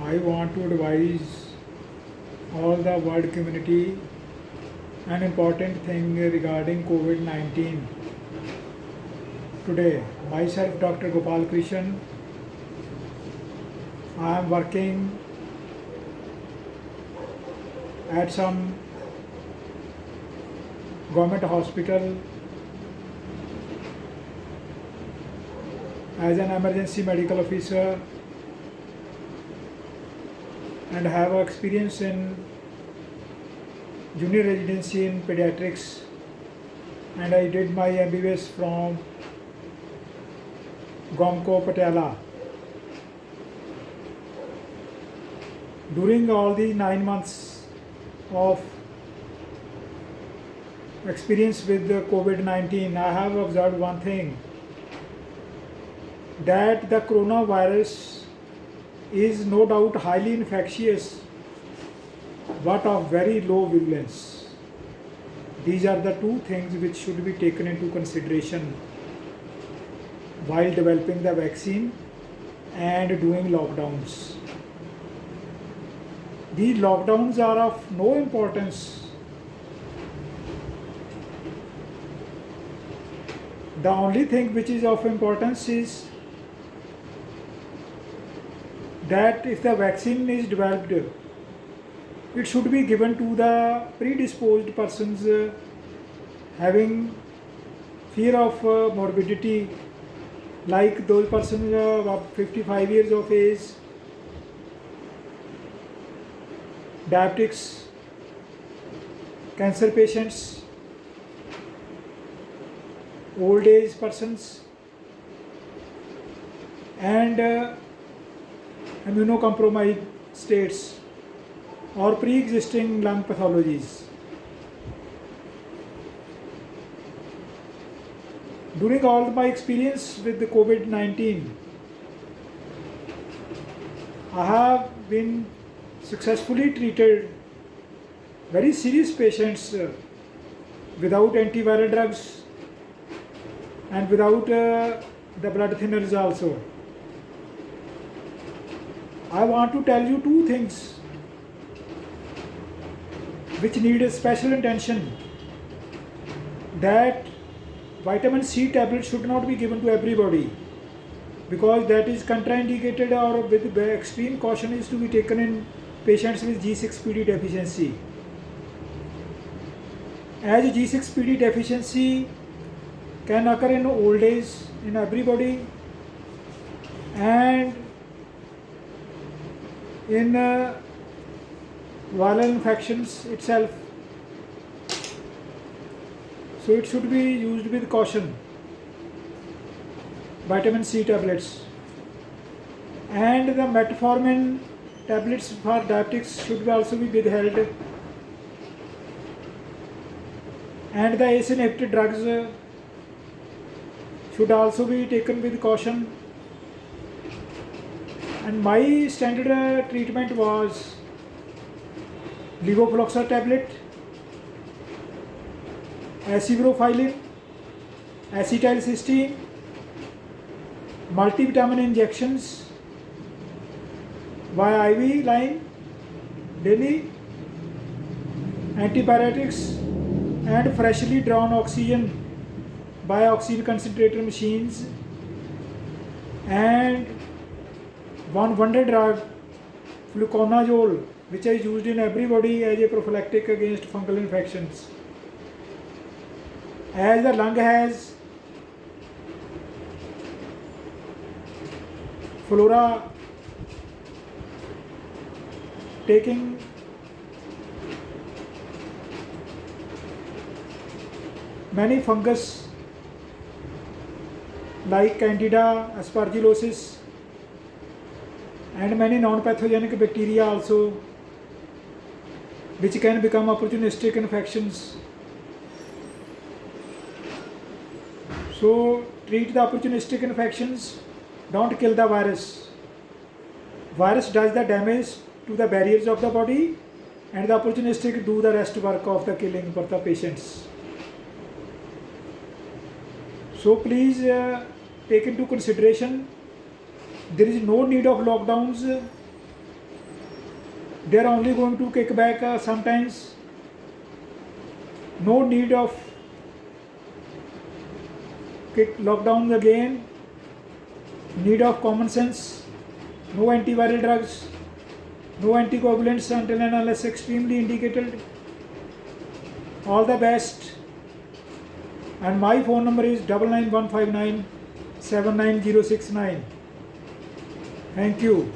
I want to advise all the world community an important thing regarding COVID 19. Today, myself, Dr. Gopal Krishan, I am working at some government hospital as an emergency medical officer and have experience in junior residency in pediatrics, and I did my MBBS from GOMCO Patiala. During all the 9 months of experience with the COVID-19, I have observed one thing, that the coronavirus is no doubt highly infectious but of very low virulence. These are the two things which should be taken into consideration while developing the vaccine and doing lockdowns. These lockdowns are of no importance. The only thing which is of importance is that if the vaccine is developed, it should be given to the predisposed persons having fear of morbidity, like those persons of 55 years of age, diabetics, cancer patients, old age persons, and immunocompromised states or pre-existing lung pathologies. During all my experience with the COVID-19, I have been successfully treated very serious patients without antiviral drugs and without the blood thinners also. I want to tell you two things which need a special attention, that vitamin C tablet should not be given to everybody because that is contraindicated, or with extreme caution is to be taken in patients with G6PD deficiency. As G6PD deficiency can occur in old age in everybody and in viral infections itself, so it should be used with caution. Vitamin C tablets and the metformin tablets for diabetics should also be withheld, and the ACE inhibitor drugs should also be taken with caution. And my standard treatment was levofloxacin tablet, acifloxacin, acetylcysteine, multivitamin injections via IV line daily, antibiotics, and freshly drawn oxygen by oxygen concentrator machines, and one wonder drug, fluconazole, which is used in everybody as a prophylactic against fungal infections. As the lung has flora taking many fungus like Candida, aspergillosis, and many non-pathogenic bacteria also, which can become opportunistic infections. So treat the opportunistic infections, don't kill the virus. Virus does the damage to the barriers of the body, and the opportunistic do the rest work of the killing for the patients. So please take into consideration, there is no need of lockdowns They are only going to kick back sometimes. No need of kick lockdowns again. Need of common sense. No antiviral drugs. No anticoagulants until and unless extremely indicated. All the best. And my phone number is 99159 79069. Thank you.